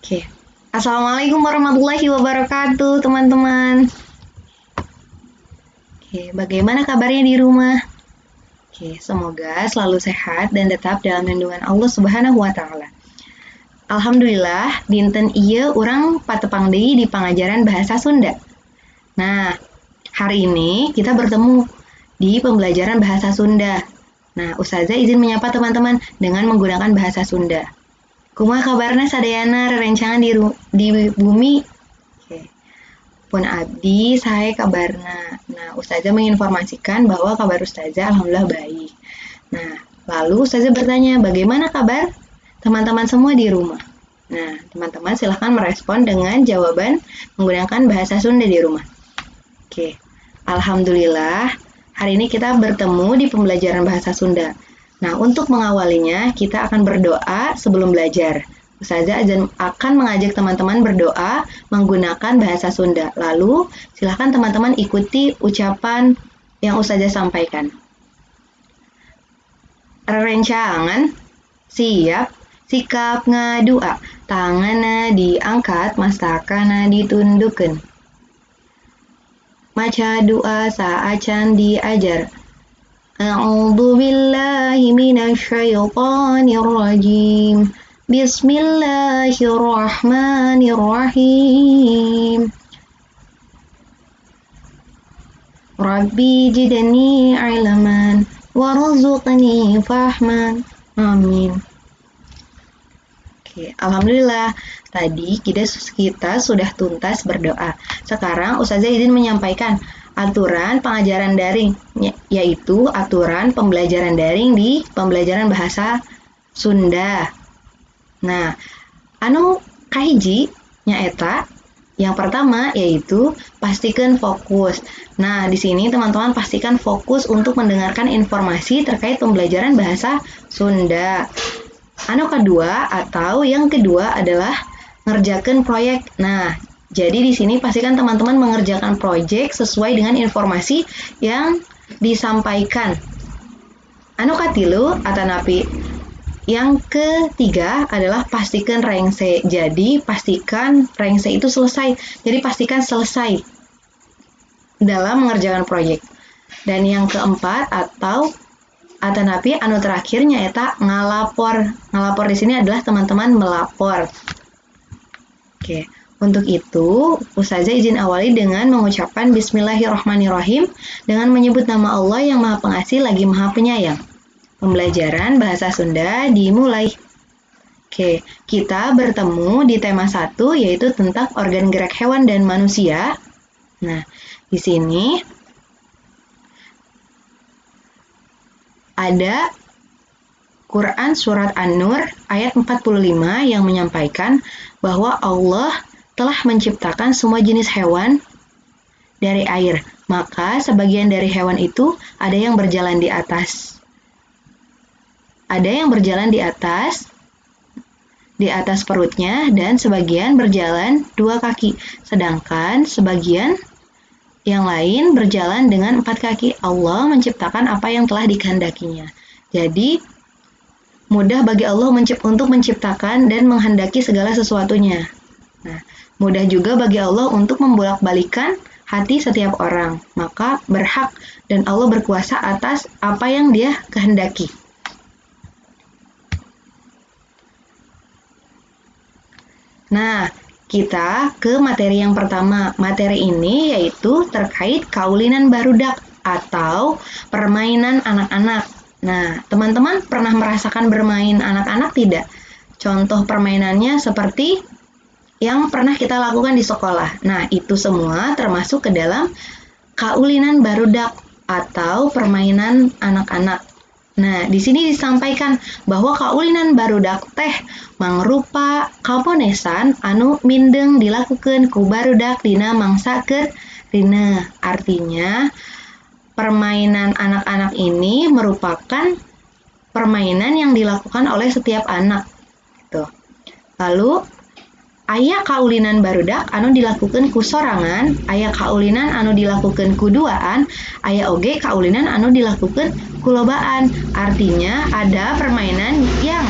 Oke. Assalamualaikum warahmatullahi wabarakatuh, teman-teman. Oke, bagaimana kabarnya di rumah? Oke, semoga selalu sehat dan tetap dalam lindungan Allah Subhanahu wa taala. Alhamdulillah, dinten ieu urang patepang deui di pangajaran bahasa Sunda. Nah, hari ini kita bertemu di pembelajaran bahasa Sunda. Nah, Ustazah izin menyapa teman-teman dengan menggunakan bahasa Sunda. Kumaha kabarna sadayana rerencangan di bumi? Oke. Pun abdi sae kabarna. Nah, Ustazah menginformasikan bahwa kabar Ustazah alhamdulillah baik. Nah, lalu Ustazah bertanya, bagaimana kabar teman-teman semua di rumah? Nah, teman-teman silahkan merespon dengan jawaban menggunakan bahasa Sunda di rumah. Oke, alhamdulillah hari ini kita bertemu di pembelajaran bahasa Sunda. Nah, untuk mengawalinya, kita akan berdoa sebelum belajar. Ustazah akan mengajak teman-teman berdoa menggunakan bahasa Sunda. Lalu, silakan teman-teman ikuti ucapan yang Ustazah sampaikan. Rerencangan, siap, sikap ngadua, tanganna diangkat, mastakana ditundukkan. Maca doa saacan diajar. A'udzu billahi minasyaitonir rajim. Bismillahirrahmanirrahim. Rabbi jidni ilman warzuqni fahman. Amin. Oke, alhamdulillah. Tadi kita sudah tuntas berdoa. Sekarang Ustazah izin menyampaikan aturan pengajaran daring, yaitu aturan pembelajaran daring di pembelajaran bahasa Sunda. Nah, anu kahiji nyaeta yang pertama yaitu pastikan fokus. Nah, di sini teman-teman pastikan fokus untuk mendengarkan informasi terkait pembelajaran bahasa Sunda. Anu kedua atau yang kedua adalah ngerjakan proyek. Nah, jadi di sini pastikan teman-teman mengerjakan proyek sesuai dengan informasi yang disampaikan. Anu katilu atanapi yang ketiga adalah pastikan rengse. Jadi pastikan rengse itu selesai. Jadi pastikan selesai dalam mengerjakan proyek. Dan yang keempat atau atanapi anu terakhirnya eta ngalapor. Ngalapor di sini adalah teman-teman melapor. Oke, untuk itu Ustazah izin awali dengan mengucapkan Bismillahirrahmanirrahim dengan menyebut nama Allah yang Maha Pengasih lagi Maha Penyayang. Pembelajaran bahasa Sunda dimulai. Oke, kita bertemu di tema 1 yaitu tentang organ gerak hewan dan manusia. Nah, di sini ada Quran Surat An-Nur ayat 45 yang menyampaikan bahwa Allah telah menciptakan semua jenis hewan dari air. Maka sebagian dari hewan itu ada yang berjalan di atas. Ada yang berjalan di atas perutnya dan sebagian berjalan 2 kaki. Sedangkan sebagian yang lain berjalan dengan 4 kaki. Allah menciptakan apa yang telah dikehendakinya. Jadi, mudah bagi Allah untuk menciptakan dan menghendaki segala sesuatunya. Nah, mudah juga bagi Allah untuk membolak-balikan hati setiap orang. Maka berhak dan Allah berkuasa atas apa yang Dia kehendaki. Nah, kita ke materi yang pertama. Materi ini yaitu terkait kaulinan barudak atau permainan anak-anak. Nah, teman-teman pernah merasakan bermain anak-anak tidak? Contoh permainannya seperti yang pernah kita lakukan di sekolah. Nah, itu semua termasuk ke dalam kaulinan barudak atau permainan anak-anak. Nah, di sini disampaikan bahwa kaulinan barudak teh mangrupa kaponesan anu mindeng dilakukan ku barudak dina mangsa keur dina. Artinya, permainan anak-anak ini merupakan permainan yang dilakukan oleh setiap anak. Gitu. Lalu, aya kaulinan barudak anu dilakukan ku sorangan, aya kaulinan anu dilakukan ku duaan, aya oge kaulinan anu dilakukan ku lobaan. Artinya, ada permainan yang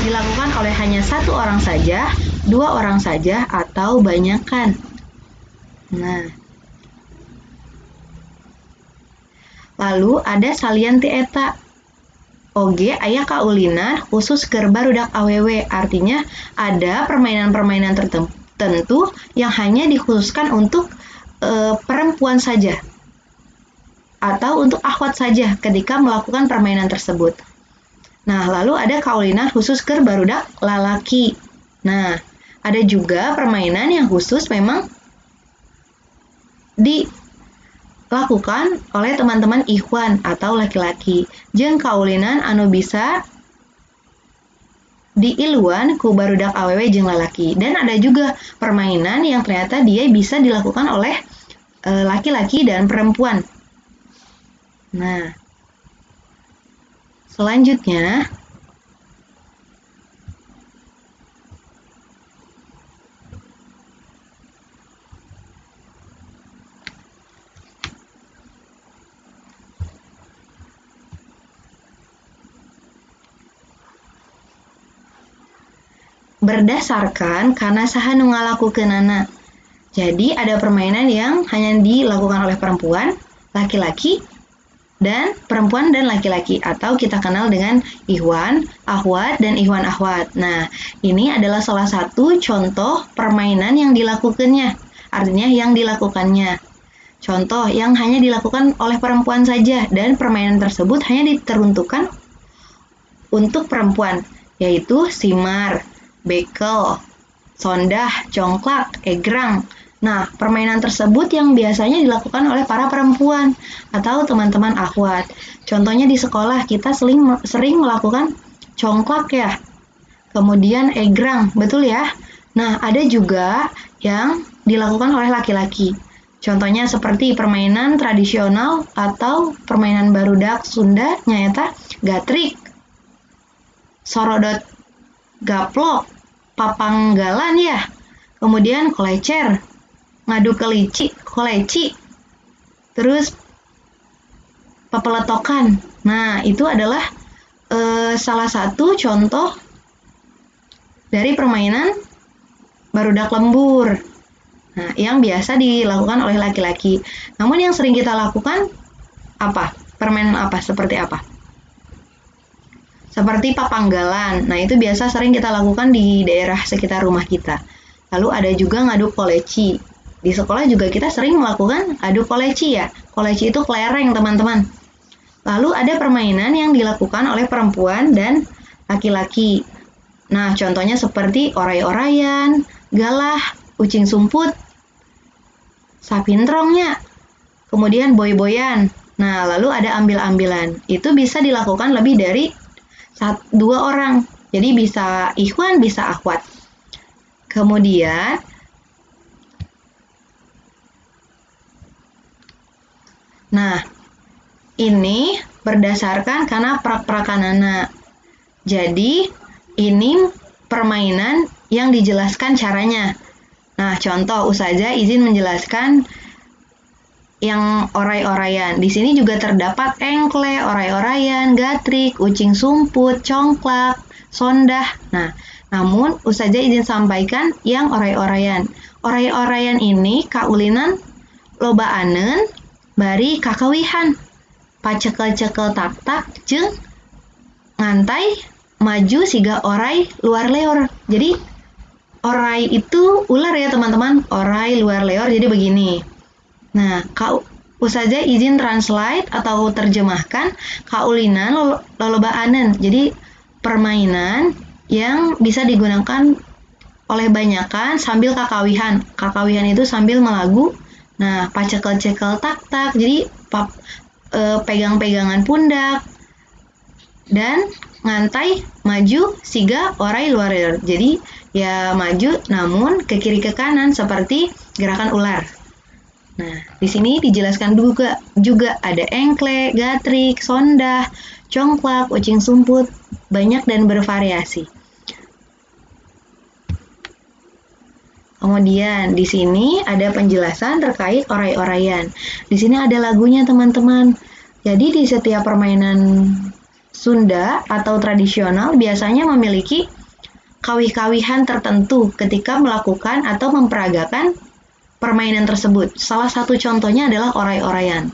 dilakukan oleh hanya satu orang saja 2 orang saja atau banyakan. Nah, lalu ada salian ti eta. Oge aya kaulinan khusus keur barudak awewe. Artinya ada permainan-permainan tertentu yang hanya dikhususkan untuk perempuan saja atau untuk akhwat saja ketika melakukan permainan tersebut. Nah, lalu ada kaulinan khusus keur barudak lalaki. Nah, ada juga permainan yang khusus memang dilakukan oleh teman-teman ikhwan atau laki-laki. Jeung kaulinan anu bisa diiluan ku barudak awewe jeung lalaki. Dan ada juga permainan yang ternyata dia bisa dilakukan oleh laki-laki dan perempuan. Nah, selanjutnya berdasarkan karena saha nu ngalakukeunana. Jadi ada permainan yang hanya dilakukan oleh perempuan, laki-laki, dan perempuan dan laki-laki, atau kita kenal dengan ikhwan, akhwat, dan ikhwan akhwat. Nah, ini adalah salah satu contoh permainan yang dilakukannya, artinya yang dilakukannya. Contoh yang hanya dilakukan oleh perempuan saja, dan permainan tersebut hanya diteruntukkan untuk perempuan, yaitu simar, bekel, sondah, congklak, egrang. Nah, permainan tersebut yang biasanya dilakukan oleh para perempuan atau teman-teman akhwat. Contohnya di sekolah kita sering melakukan congklak ya. Kemudian egrang, betul ya? Nah, ada juga yang dilakukan oleh laki-laki. Contohnya seperti permainan tradisional atau permainan barudak Sunda nyaeta gatrik, sorodot gaplok, papanggalan ya. Kemudian kolecer, ngadu koleci, terus pepeletokan. Nah, itu adalah salah satu contoh dari permainan barudak lembur. Nah, yang biasa dilakukan oleh laki-laki. Namun yang sering kita lakukan apa? Permainan apa? Seperti apa? Seperti papanggalan. Nah, itu biasa sering kita lakukan di daerah sekitar rumah kita. Lalu ada juga ngadu koleci. Di sekolah juga kita sering melakukan adu koleci ya. Koleci itu kelereng, teman-teman. Lalu ada permainan yang dilakukan oleh perempuan dan laki-laki. Nah, contohnya seperti oray-orayan, galah, ucing sumput, sapintrongnya, kemudian boy-boyan. Nah, lalu ada ambil-ambilan. Itu bisa dilakukan lebih dari 2 orang. Jadi bisa ikhwan, bisa akhwat. Kemudian nah, ini berdasarkan karena prak-prakanana. Jadi, ini permainan yang dijelaskan caranya. Nah, contoh Ustazah izin menjelaskan yang oray-orayan. Di sini juga terdapat engkle, oray-orayan, gatrik, ucing sumput, congklak, sondah. Nah, namun Ustazah izin sampaikan yang oray-orayan. Oray-orayan ini kaulinan lobaaneun bari kakawihan, pacekel-cekel tak-tak, jeung ngantai maju siga oray luar leor. Jadi oray itu ular ya teman-teman, oray luar leor. Jadi begini. Nah, Ustazah izin translate atau terjemahkan kaulinan lolobaaneun. Jadi permainan yang bisa digunakan oleh banyakan sambil kakawihan. Kakawihan itu sambil melagu. Nah, pacekel-cekel tak-tak, jadi pegang-pegangan pundak, dan ngantai maju siga oray luar leor. Jadi ya maju namun ke kiri ke kanan seperti gerakan ular. Nah, di sini dijelaskan juga ada engkle, gatrik, sondah, congklak, ucing sumput, banyak dan bervariasi. Kemudian di sini ada penjelasan terkait oray-orayan. Di sini ada lagunya teman-teman. Jadi di setiap permainan Sunda atau tradisional biasanya memiliki kawih-kawihan tertentu ketika melakukan atau memperagakan permainan tersebut. Salah satu contohnya adalah oray-orayan.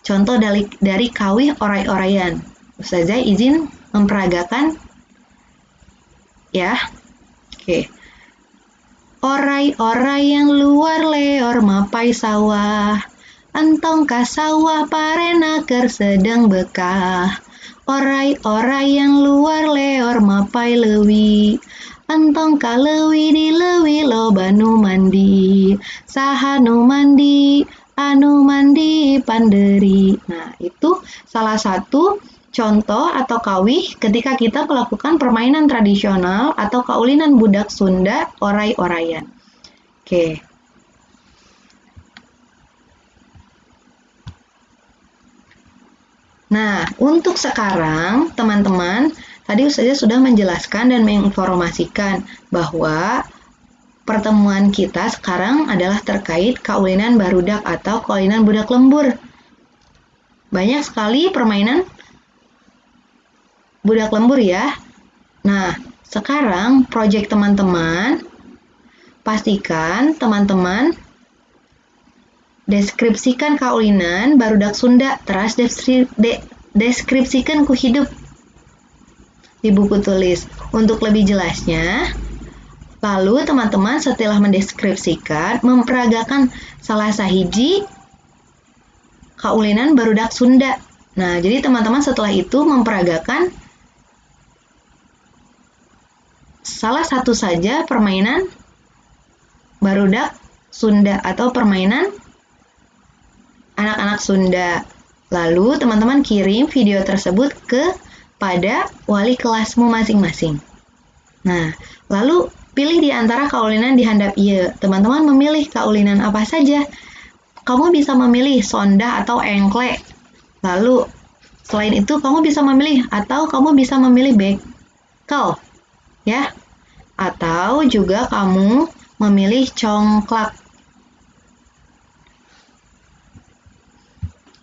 Contoh dari kawih oray-orayan. Ustazah izin memperagakan ya. Oke. Oray-oray yang luar leor mapai sawah. Entong ka sawah parena ker sedang bekah. Oray-oray yang luar leor mapai lewi. Entong ka lewi di lewi loba nu mandi. Saha nu mandi, anu mandi panderi. Nah, itu salah satu contoh atau kawih ketika kita melakukan permainan tradisional atau kaulinan budak Sunda oray-orayan. Oke. Nah, untuk sekarang teman-teman, tadi Ustazah sudah menjelaskan dan menginformasikan bahwa pertemuan kita sekarang adalah terkait kaulinan barudak atau kaulinan budak lembur. Banyak sekali permainan budak lembur ya. Nah, sekarang proyek teman-teman, pastikan teman-teman deskripsikan kaulinan barudak Sunda, teras deskripsikan ku hidup di buku tulis. Untuk lebih jelasnya, lalu teman-teman setelah mendeskripsikan, memperagakan salah sahiji kaulinan barudak Sunda. Nah, jadi teman-teman setelah itu memperagakan salah satu saja permainan barudak Sunda atau permainan anak-anak Sunda. Lalu teman-teman kirim video tersebut kepada wali kelasmu masing-masing. Nah, lalu pilih di antara kaulinan di handap ieu. Teman-teman memilih kaulinan apa saja. Kamu bisa memilih sonda atau engkle. Lalu selain itu kamu bisa memilih bekel, ya. Atau juga kamu memilih congklak.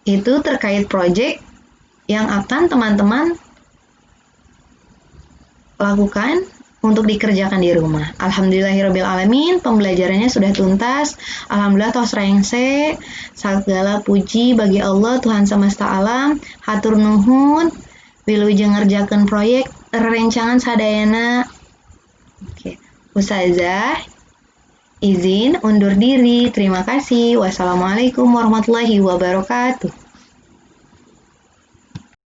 Itu terkait proyek yang akan teman-teman lakukan untuk dikerjakan di rumah. Alhamdulillahirrabbilalamin, pembelajarannya sudah tuntas. Alhamdulillah tos rengse. Segala puji bagi Allah Tuhan semesta alam. Hatur nuhun wilujeng ngerjakeun proyek rencangan sadayana. Oke, Ustazah izin undur diri. Terima kasih. Wassalamualaikum warahmatullahi wabarakatuh.